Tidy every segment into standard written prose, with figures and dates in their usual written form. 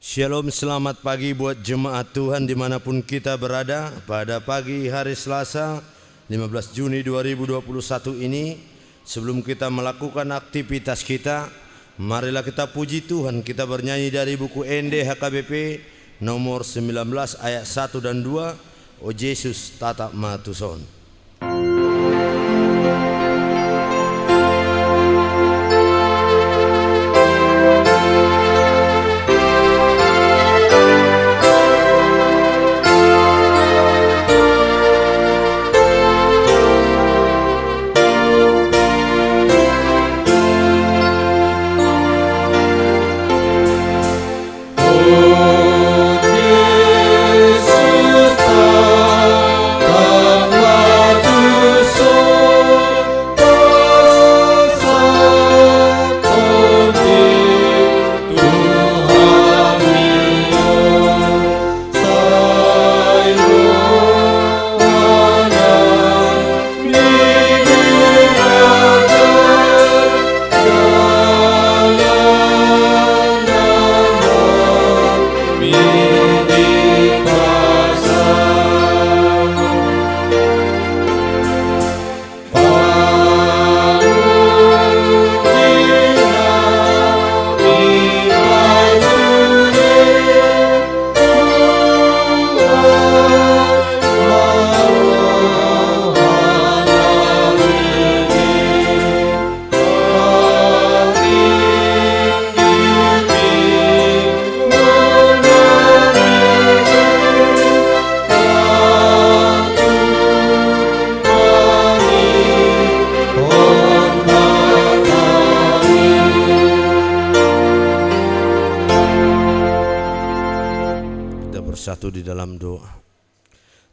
Shalom, selamat pagi buat jemaat Tuhan dimanapun kita berada. Pada pagi hari Selasa 15 Juni 2021 ini, sebelum kita melakukan aktivitas kita, marilah kita puji Tuhan. Kita bernyanyi dari buku ND HKBP nomor 19 ayat 1 dan 2, O Yesus tatap matuson. Satu di dalam doa.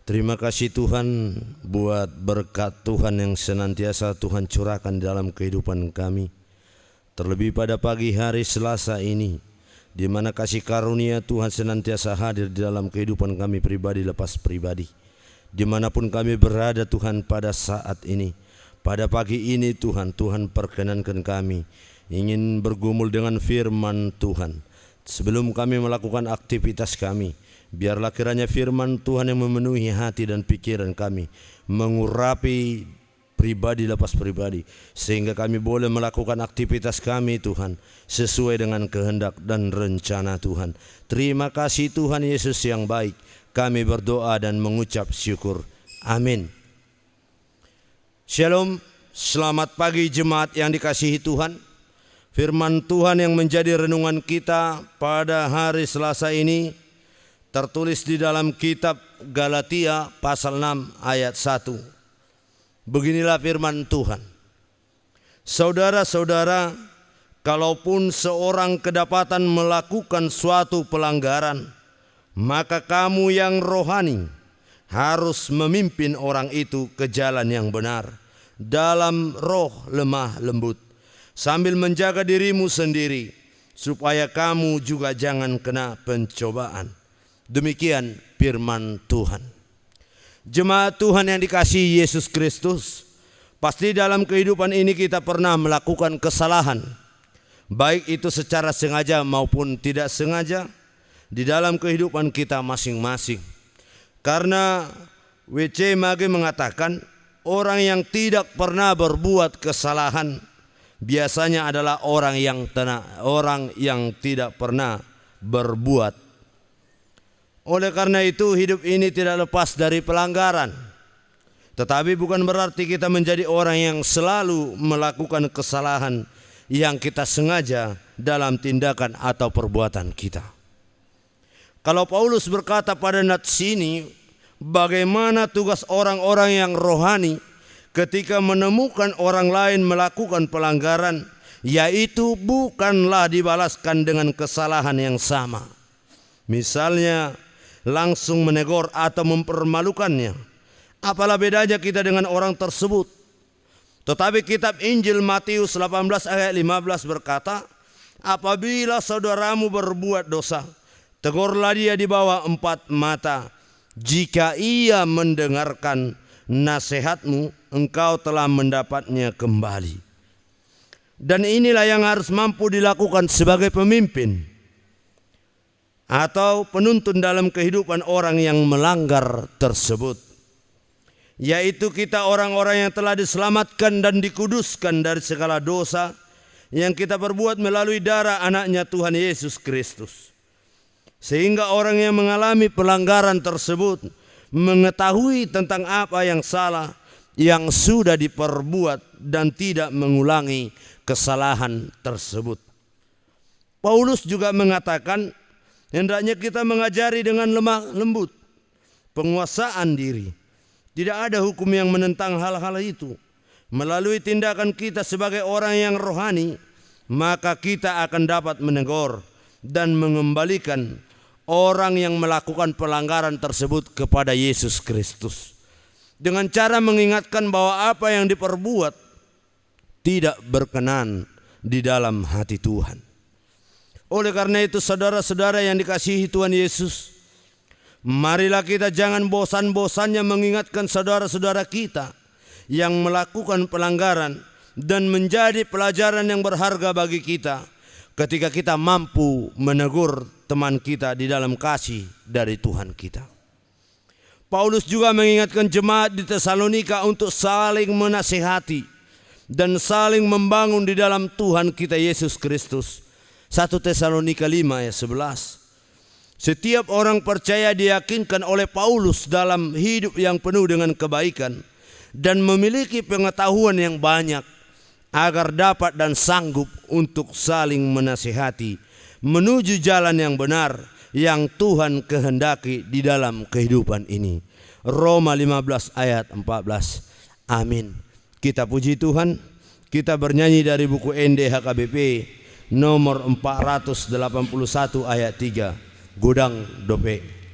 Terima kasih Tuhan buat berkat Tuhan yang senantiasa Tuhan curahkan dalam kehidupan kami. Terlebih pada pagi hari Selasa ini, di mana kasih karunia Tuhan senantiasa hadir di dalam kehidupan kami pribadi lepas pribadi. Dimanapun kami berada Tuhan pada saat ini, pada pagi ini Tuhan perkenankan kami ingin bergumul dengan firman Tuhan. Sebelum kami melakukan aktivitas kami, biarlah kiranya firman Tuhan yang memenuhi hati dan pikiran kami, mengurapi pribadi lepas pribadi, sehingga kami boleh melakukan aktivitas kami Tuhan sesuai dengan kehendak dan rencana Tuhan. Terima kasih Tuhan Yesus yang baik. Kami berdoa dan mengucap syukur. Amin. Shalom, selamat pagi jemaat yang dikasihi Tuhan. Firman Tuhan yang menjadi renungan kita pada hari Selasa ini tertulis di dalam kitab Galatia pasal 6 ayat 1. Beginilah firman Tuhan. Saudara-saudara, kalaupun seorang kedapatan melakukan suatu pelanggaran, maka kamu yang rohani harus memimpin orang itu ke jalan yang benar dalam roh lemah lembut, sambil menjaga dirimu sendiri, supaya kamu juga jangan kena pencobaan. Demikian firman Tuhan. Jemaat Tuhan yang dikasihi Yesus Kristus, pasti dalam kehidupan ini kita pernah melakukan kesalahan, baik itu secara sengaja maupun tidak sengaja, di dalam kehidupan kita masing-masing. Karena W.C. Mage mengatakan, orang yang tidak pernah berbuat kesalahan biasanya adalah orang yang tidak pernah berbuat. Oleh karena itu hidup ini tidak lepas dari pelanggaran. Tetapi bukan berarti kita menjadi orang yang selalu melakukan kesalahan yang kita sengaja dalam tindakan atau perbuatan kita. Kalau Paulus berkata pada nats ini, bagaimana tugas orang-orang yang rohani ketika menemukan orang lain melakukan pelanggaran, yaitu bukanlah dibalaskan dengan kesalahan yang sama. Misalnya langsung menegur atau mempermalukannya. Apalah bedanya kita dengan orang tersebut? Tetapi kitab Injil Matius 18 ayat 15 berkata, apabila saudaramu berbuat dosa, tegurlah dia di bawah 4 mata. Jika ia mendengarkan nasihatmu, engkau telah mendapatnya kembali. Dan inilah yang harus mampu dilakukan sebagai pemimpin. atau penuntun dalam kehidupan orang yang melanggar tersebut, yaitu kita orang-orang yang telah diselamatkan dan dikuduskan dari segala dosa yang kita perbuat melalui darah anaknya Tuhan Yesus Kristus. Sehingga orang yang mengalami pelanggaran tersebut mengetahui tentang apa yang salah yang sudah diperbuat dan tidak mengulangi kesalahan tersebut. Paulus juga mengatakan, hendaknya kita mengajari dengan lemah lembut, penguasaan diri. Tidak ada hukum yang menentang hal-hal itu. Melalui tindakan kita sebagai orang yang rohani, maka kita akan dapat menegur dan mengembalikan orang yang melakukan pelanggaran tersebut kepada Yesus Kristus, dengan cara mengingatkan bahwa apa yang diperbuat tidak berkenan di dalam hati Tuhan. Oleh karena itu, saudara-saudara yang dikasihi Tuhan Yesus, marilah kita jangan bosan-bosannya mengingatkan saudara-saudara kita yang melakukan pelanggaran dan menjadi pelajaran yang berharga bagi kita ketika kita mampu menegur teman kita di dalam kasih dari Tuhan kita. Paulus juga mengingatkan jemaat di Tesalonika untuk saling menasihati dan saling membangun di dalam Tuhan kita Yesus Kristus. 1 Tesalonika 5 ayat 11. Setiap orang percaya diyakinkan oleh Paulus dalam hidup yang penuh dengan kebaikan dan memiliki pengetahuan yang banyak agar dapat dan sanggup untuk saling menasihati menuju jalan yang benar yang Tuhan kehendaki di dalam kehidupan ini. Roma 15 ayat 14. Amin. Kita puji Tuhan. Kita bernyanyi dari buku NDHKBP nomor 481 ayat 3. Gudang Dope.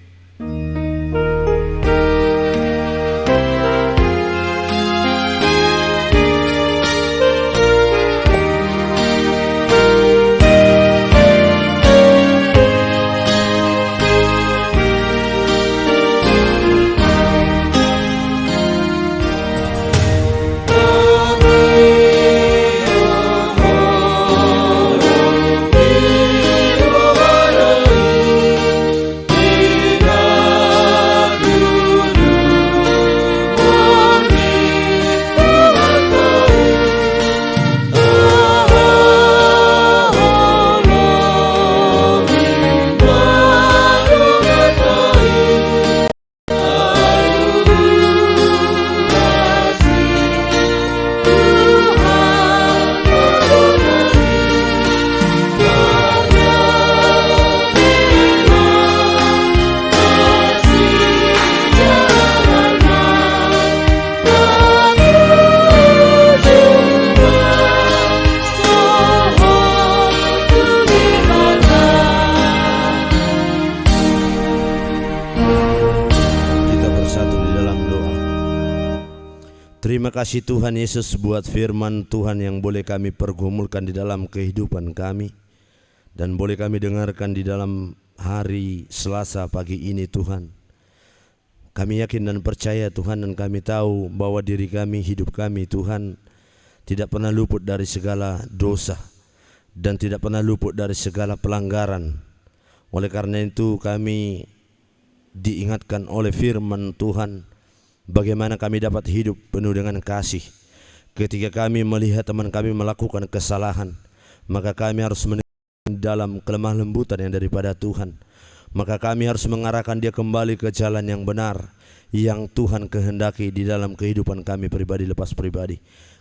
Terima kasih Tuhan Yesus buat firman Tuhan yang boleh kami pergumulkan di dalam kehidupan kami dan boleh kami dengarkan di dalam hari Selasa pagi ini Tuhan. Kami yakin dan percaya Tuhan, dan kami tahu bahwa diri kami, hidup kami Tuhan tidak pernah luput dari segala dosa dan tidak pernah luput dari segala pelanggaran. Oleh karena itu kami diingatkan oleh firman Tuhan bagaimana kami dapat hidup penuh dengan kasih. Ketika kami melihat teman kami melakukan kesalahan, maka kami harus meninggalkan dalam kelemah lembutan yang daripada Tuhan. Maka kami harus mengarahkan dia kembali ke jalan yang benar yang Tuhan kehendaki di dalam kehidupan kami pribadi lepas pribadi.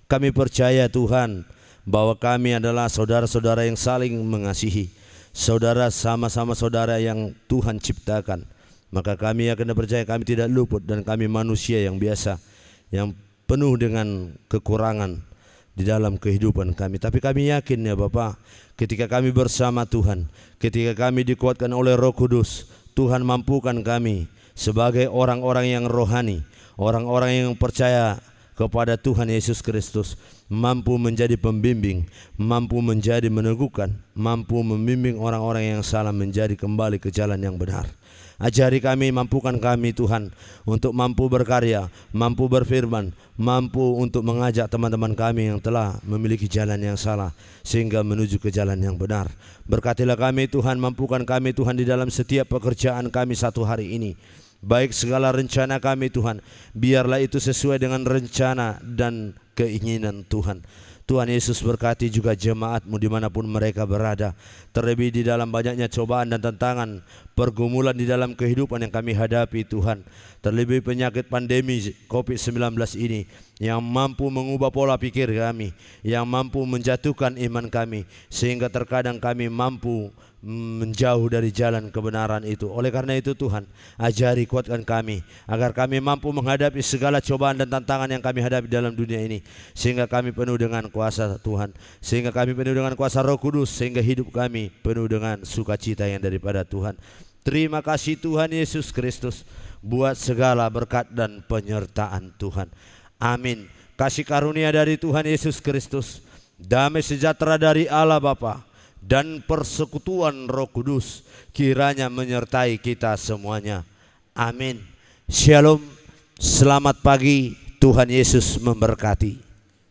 Kami percaya Tuhan bahwa kami adalah saudara-saudara yang saling mengasihi, saudara sama-sama saudara yang Tuhan ciptakan. Maka kami akan percaya kami tidak luput dan kami manusia yang biasa, yang penuh dengan kekurangan di dalam kehidupan kami. Tapi kami yakin ya Bapa, ketika kami bersama Tuhan, ketika kami dikuatkan oleh Roh Kudus, Tuhan mampukan kami sebagai orang-orang yang rohani, orang-orang yang percaya kepada Tuhan Yesus Kristus, mampu menjadi pembimbing, mampu menjadi meneguhkan, mampu membimbing orang-orang yang salah menjadi kembali ke jalan yang benar. Ajari kami, mampukan kami Tuhan untuk mampu berkarya, mampu berfirman, mampu untuk mengajak teman-teman kami yang telah memiliki jalan yang salah sehingga menuju ke jalan yang benar. Berkatilah kami Tuhan, mampukan kami Tuhan di dalam setiap pekerjaan kami satu hari ini. Baik segala rencana kami Tuhan, biarlah itu sesuai dengan rencana dan keinginan Tuhan. Tuhan Yesus berkati juga jemaat-Mu dimanapun mereka berada. Terlebih di dalam banyaknya cobaan dan tantangan, pergumulan di dalam kehidupan yang kami hadapi Tuhan. Terlebih penyakit pandemi COVID-19 ini yang mampu mengubah pola pikir kami, yang mampu menjatuhkan iman kami, sehingga terkadang kami mampu menjauh dari jalan kebenaran itu. Oleh karena itu Tuhan, ajari, kuatkan kami agar kami mampu menghadapi segala cobaan dan tantangan yang kami hadapi dalam dunia ini, sehingga kami penuh dengan kuasa Tuhan, sehingga kami penuh dengan kuasa Roh Kudus, sehingga hidup kami penuh dengan sukacita yang daripada Tuhan. Terima kasih Tuhan Yesus Kristus buat segala berkat dan penyertaan Tuhan. Amin. Kasih karunia dari Tuhan Yesus Kristus, damai sejahtera dari Allah Bapa, dan persekutuan Roh Kudus kiranya menyertai kita semuanya. Amin. Shalom. Selamat pagi. Tuhan Yesus memberkati.